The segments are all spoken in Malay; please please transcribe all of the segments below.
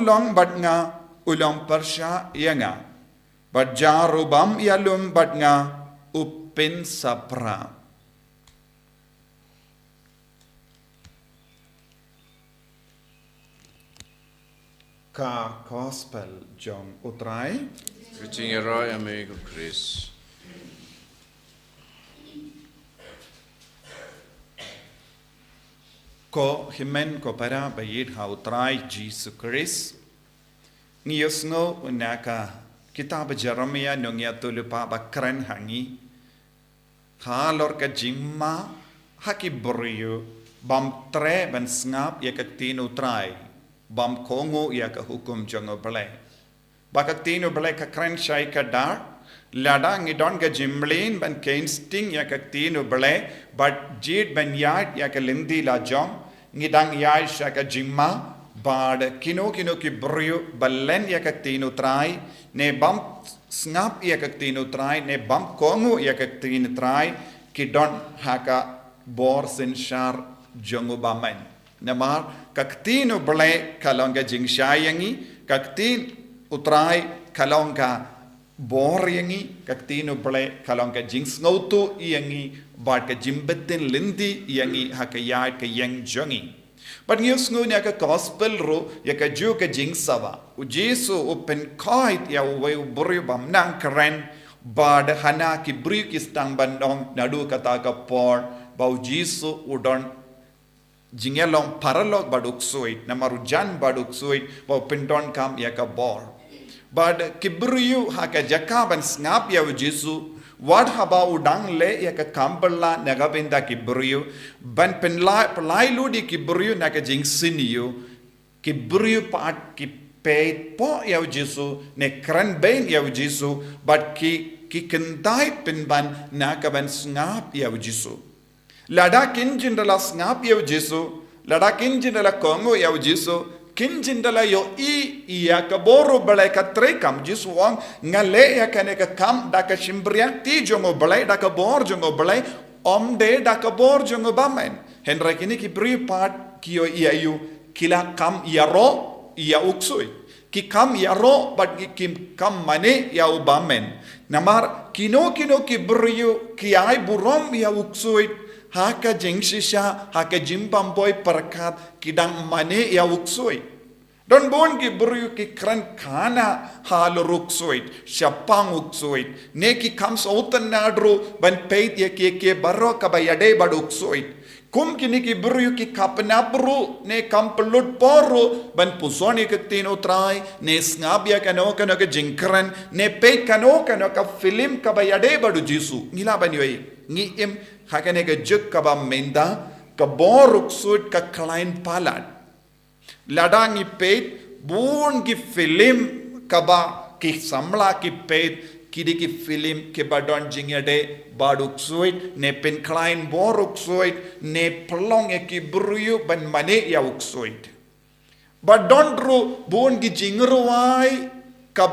long bat nga ulong persya iya nga. Bat jarubam yalum bat nga upin sapra. Ka gospel jong utrai. Utinge roi amigo Chris. Ko himen ko para bayid ha utrai Jesus Christ. Ngiyos ngo unaka kitab Jeremia nongya tulupa bakran hangi. Halor ka jimma haki BRIEW bam tre ban Sngap ya kaktin utrai. Bam kongo ya ka hukum jongo bale. Bakaktin bale ka kran shai ka dar. Lada ngidon ka jimlin ban kane sting ya kaktin bale. But jid ban yard ya ka lindi la jong. Ngidang yard sha ka jimma. Bad kino ki BRIEW balen ya kaktin utrai. Ne bam Sngap ya kaktin utrai. Ne bam kongo ya kaktin utrai. Kidon haka bor sin shar jongo baman. Namar kaktino bale kalonga jingshayangi kaktin utrai kalonga boryangi kaktino bale kalonga jingsngautu yangi bad ka jimbetin lindi yangi hakayat ka yang jongi but ngiyos ngunya ka gospel ro ya ka ju ka jingsawa u Jesu open kait ya way BRIEW bam nang karen bad hana ki BRIEW ki stang bandong nadu kata ka por bau Jesu udon jingelong paralog baduk suit namaru jan baduk suit bau pindon kam ya ka bor bad ki BRIEW ha ka jakaban Sngap ya Jesu wad haba udang le ya ka kampella nagabinda ki BRIEW ban pelai ludi ki BRIEW na ka jing siniyo ki BRIEW pat ki pay po ya Jesu ne kran bain ya Jesu but ki kendai pinban na ka ban Sngap ya Jesu Lada kinjindala Sngap ya Jesu, lada kinjindala Kongo ya Jesu, kinjindala yo iya ka boro balai ka trekam Jesu wang ngale ya kane ka kam da ka shimbriang ti jongo balai da ka bor jongo balai omde da ka bor jongo bamen. Henry kini ki BRIEW part kiyo iya yu kila kam yaro iya uksui. Ki kam yaro but ki kam mane ya ubamen. Namar kino ki BRIEW ki ay burom ya uksui. Haka jingsisha, haka jimpamboy perkat kidang mane ya uksoi. Don bon ki BRIEW ki kran kana halo ruksoi, syapang uksoi. Ne ki kam sautan nadro ban peit ya ke baro kabayade bad uksoi. Kum kini ki BRIEW ki kapnapru ne kam pelut poro ban pusoni kaktin utrai ne Sngap ya kano ka jingkran ne peit kano ka film kabayade badu Jesu. Ngila ban yoi. Ngiem hakane ka juk ka ba menda ka boruk sud ka klein palad ladangi peit bun ki film ka ba ki samla ki peit kidi ki film ke badon jingade baduk sud ne pen klein boruk sud ne plong ki BRIEW ban mane ya uk sud badon ru bun ki jingruai ka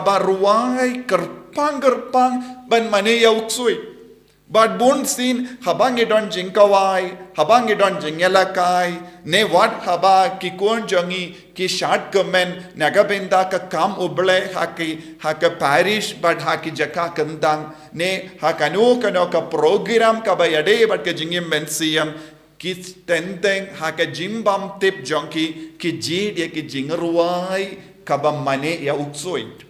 ba ruai kerpang ban mane ya uk sud But bun sin habang idon jingkawai, habang idon jingelakai, ne wat haba ki kon jongi ki shart kemen nagabenda ka kam uble haki parish but haki jaka kendang ne hakanu kano ka program ka bayade but ka jingim mensiam ki tendeng haka jimbam tip jonki ki jid ya ki jingruai ka ba mane ya uksoit.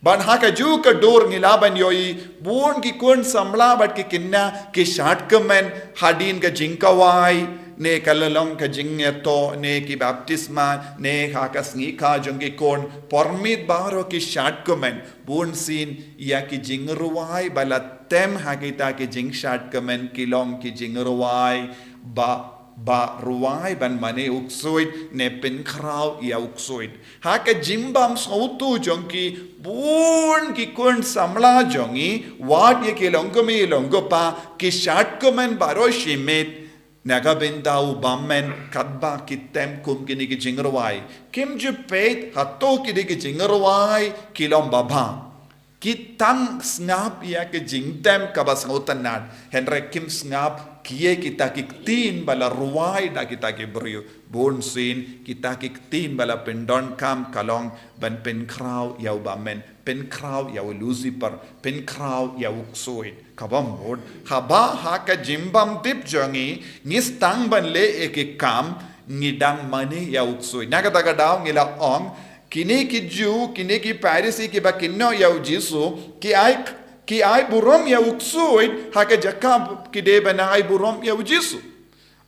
Ban haka ju ka dor ngilaban yoi bun ki kun samla bat ki kinna ki shat kemen hadin ka jingkawai ne kalalong ka jingyeto ne ki baptisma ne haka sngi jongi kon permit baro ki shat kemen bun sin ya ki jingruai balatem hakita ki jing shat kemen kilong ki jingruai ba ruai ban mane uksuit ne pen krau ya uksuit haka jimbam sautu jongki bun ki kun samla jongi wat ye ke longopa ki shat komen baro shimit nagabenda u bammen kadba kitem kum kini ki jingruai kim ju peit hatto kini ki jingruai kilom baba kitang Sngap ya ke jingtem kabas ngautanat henry kim Sngap kie kita kiktin bala ruai da kita ki BRIEW bon sin kita kiktin bala pendon kam kalong ban pen kraw yau bamen pen kraw yau LUCIFER pen kraw yau uksoid kabam mod haba haka jimbam tip jongi ngistang ban le ek kam ngidang mani yau uksoid nagataga daw ngila ong kini ki Jew kini ki Parisi ki ba kinno yau jisu ki ai burom ya uksuid haka jakam ki de bana ai burom ya ujisu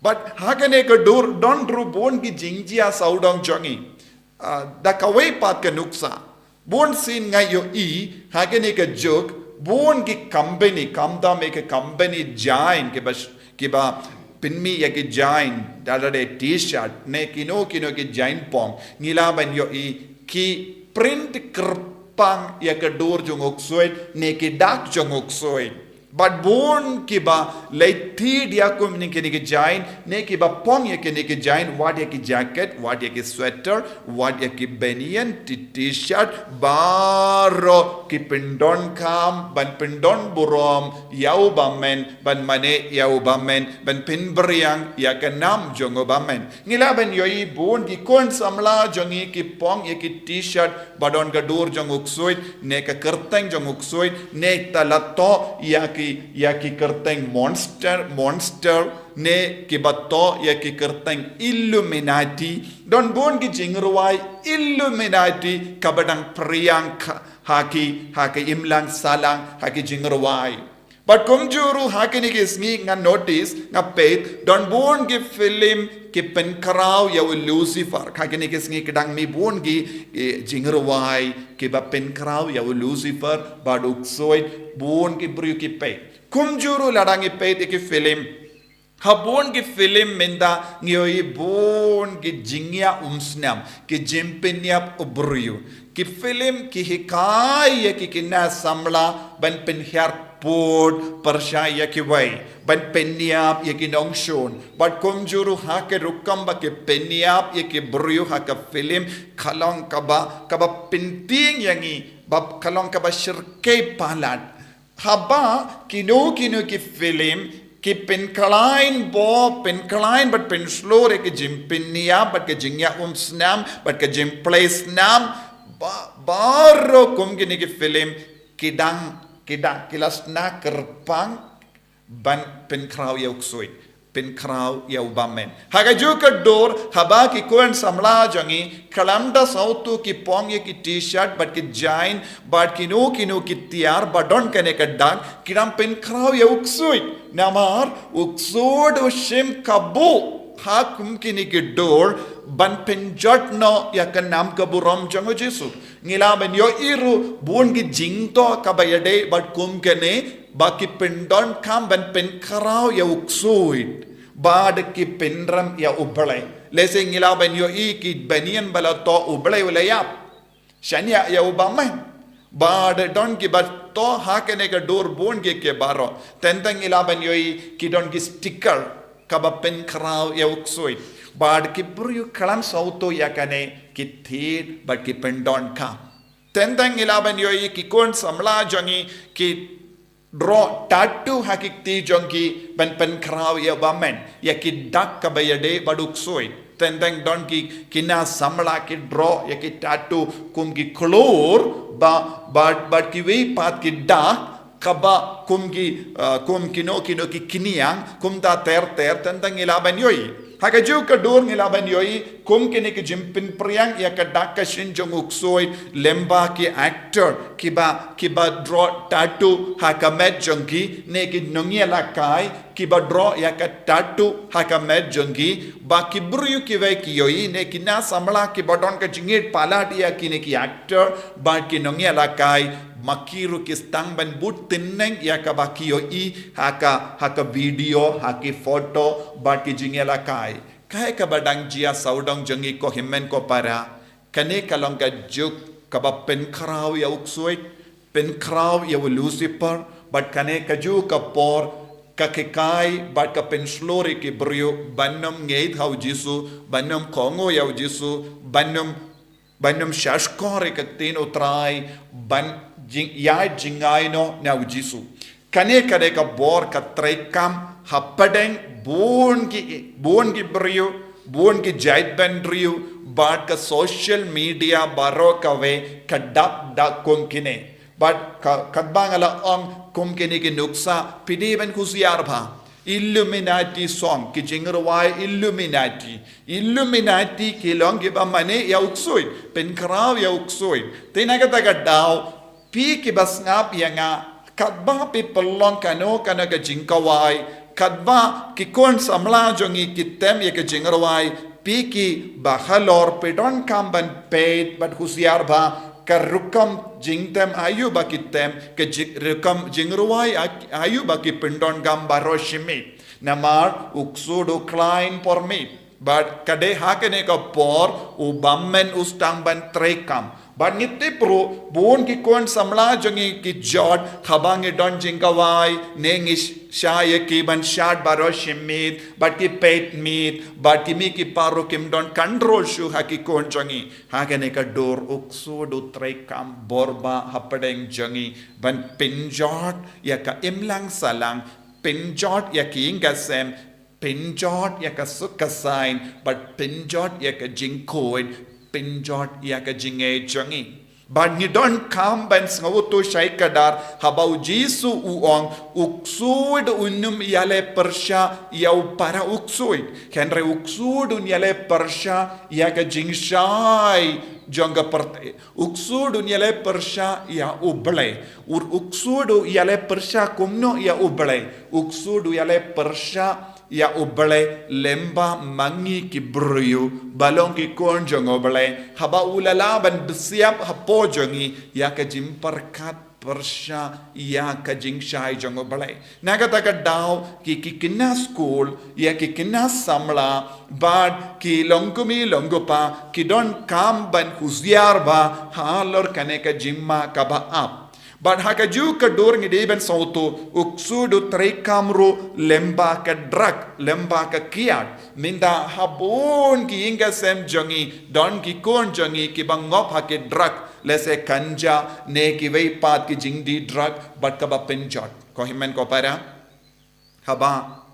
but haka ne ka dur don dru bon ki jingjia saudong jongi da kawai pat ka nuksa bon sin ngai yo I haka ne ka jok bon ki company kamda me ka company join ki ba pinmi ya ki join dalade t-shirt ne kino ki join pong ngila ban yo I ki print pang ya ke dur jong oksoid ne ke dak jong oksoid but born ki ba leithi dia ko ne ke jain ne ki ba pong ya ke jain what ya ki jacket what ya ki sweater what ya ki banian t-shirt baro ki pindon kam ban pindon burom yau bamen ban mane yau bamen ban pin briang ya ke nam jong bamen ngila ban yoi bon ki kon samla jongi ki pong ya ki t-shirt badon ka dur jong oksoid ne ka kerteng jong oksoid ne talato ya ki kerteng monster ne ki batto ya ki kerteng Illuminati don bon ki jingruai Illuminati kabadang priyank haki imlang salang haki jingruai but kumjuru haki ni kisngi nga notice nga peit don bon ki film ki penkarau ya LUCIFER haki ni kisngi kedang mi bon ki jingruai ki ba penkarau ya LUCIFER baduk soid bon ki BRIEW ki peit kumjuru ladangi peit ki film habon ki film menda ngiyoi bon ki jingya umsnam ki jimpenya BRIEW ki film ki hikai ki kina samla ban penhyar pod persyaya ki wai ban penyap ya ki nongshon bat kumjuru ha ke rukam ba ke penyap ya ki BRIEW ha ka film khalong kaba penting yangi bab khalong kaba shirke palat haba kino ki film ki penkalain but pen slow re ki jimpenia but ke jingya snam but ke jimplay snam baro kum ki film kidang kilas na kerpang ban penkrau ya uksoi penkrau ya ubamen haga juga dor haba ki koen samla jangi kalamda sautu ki pong ye ki t-shirt but ki jain but kino ki tiar badon kane ka dag kiram penkrau ya uksoi namar uksod shim kabu hakum kini ki dor ban penjot no ya kan nam ka burom jango jesu ngila ben yo iru bun ki jingto kabayade but kum kene baki pendon kam ban pen karau ya uksuit bad ki pendram ya ublai lese ngila ben yo I ki banian bala to ublai wala yap shania ya ubamai bad don ki bat to ha kene ka dor bun ke baro tentang ngila ben yo I ki don ki sticker kaba pen karau ya uksuit bad ki BRIEW kalam sauto ya kane ki thir but ki pendon kam tentang ilaban yoi ki kon samla jangi ki draw tattoo hakik ti jongi ban pen kraw ya bamen ya ki dak kabayade baduk soi tentang don ki kina samla ki draw ya ki tattoo kum ki klor ba ki we pat ki dak kaba kum kino ki kiniang kum ta ter tentang ilaban yoi haka juga dur ngilaban yoi kum kini ki jimpin priang ya ka dak ka shin jong uksoi lemba ki actor kiba draw tattoo haka met jongi ne ki nongia lakai kiba draw ya ka tattoo haka met jongi ba ki BRIEW ki vai ki yoi ne ki na samla ki badon ka jingit palati ya ki ne ki actor ba ki nongia lakai makiru ki stang ban but tinneng ya ka ba ki yoi haka video haki foto ba ki jingela kai ka badang jia saudong jongi ko himmen ko para kane kalong ka juk ka ba pen kraw ya uksoi pen kraw ya LUCIFER but kane ka ju ka por ka kai ba ka pen slori ki BRIEW bannom ngeit hau jisu bannom kongo ya jisu bannom shashkore ka tino trai ban ya jingai no na jisu kane ka bor ka trekam hapadeng buon ki BRIEW buon ki jait ben BRIEW but ka social media baro kawe kadap da kumkine but kadbangala ong kumkine ki nuksa pidiban HUSIAR bha Illuminati song ki jingerwai Illuminati ki long ki ba mane ya uksoi pen kraw ya uksoi tinaga taga daw pi ki Sngap yanga kadba pi pelong kano kana ka jingkawai kadba ki kon samla jongi kitem ya ka jingerwai pi ki bahalor pedon kamban paid but HUSIAR ba Karukam jingtem ayu bakitem ke rukam jingruai ayu baki pindon gambaro shimit namar uksudu klein por me but kade hakene ka por ubammen ustang ban trekam but ngiti pro bon ki kon samla jongi ki jod khabangi don jingawai nengish shaya ki ban shad baro shimit but ki pet meat but ki mi ki paro kim don control shu haki kon jongi hakene ka dor uksudu trekam borba hapadeng jongi ban pinjot ya ka imlang salang pinjot ya ki ingasem pinjot ya ka sukasain but pinjot ya ka jingkoin pinjot ya ka jinge jongi but ni don kam ban sngoto shai kadar habau jisu uong uksud unum yale persha yau para uksud henre uksud yale persha ya ka jingshai jonga parte uksudu yale persha ya uble uksudu yale persha kumno ya uble uksudu yale persha ya uble lemba mangi ki BRIEW balong ki konjong uble haba ulalaban besiap hapo jongi ya ka jimparkat persha ya ka jingshai jong uble nagata ka daw ki kina school ya ki kina samla bad ki longkumi longopa ki don kam ban HUSIAR ba halor kane ka jimma ka ba up but hakaju ka dor ngi deben sauto uksudu treikamru lemba ka drug lemba ka kiat minda habon ki inga sem jongi don ki kon jongi ki bangop ha ke drug lese kanja ne ki veipat ki jingdi drug but ka ba penjot ko himen ko para haba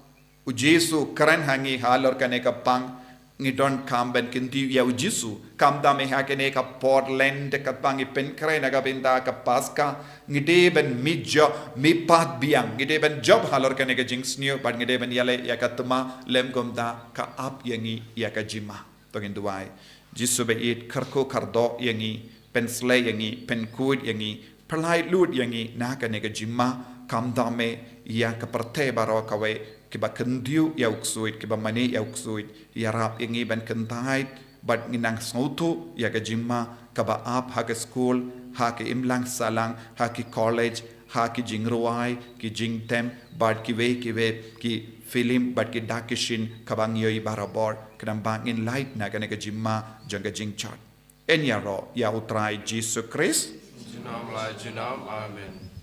ujisu karan hangi halor kane ka pang ngidon kamben kinti ya ujisu kamda me hakene ka Portland ka pangi pen krena ka binda ka paska ngideben midjo mi pat biang ngideben job halor kane ka jingsnio but ngideben yale ya ka tuma lem gomda ka ap yangi ya ka jima to nduai jisu be it karko kardo yangi pen slay yangi pen kud yangi perlai lut yangi na ka ne ka jima kamda me ya ka parte baro kawe kiba kendiu ya uksuit kiba mani ya uksuit ya rap yangi ban kentait but nginang sngotu ya ka jimma kaba ap ha ka school ha ka imlang salang ha ki college ha ki jingruai ki jingtem but ki we ki film but ki dakishin kabang yoi barabor kadang bangin light na ka jimma janga jingchot en ya ro ya utrai Jesus Christ Junam la junam amen.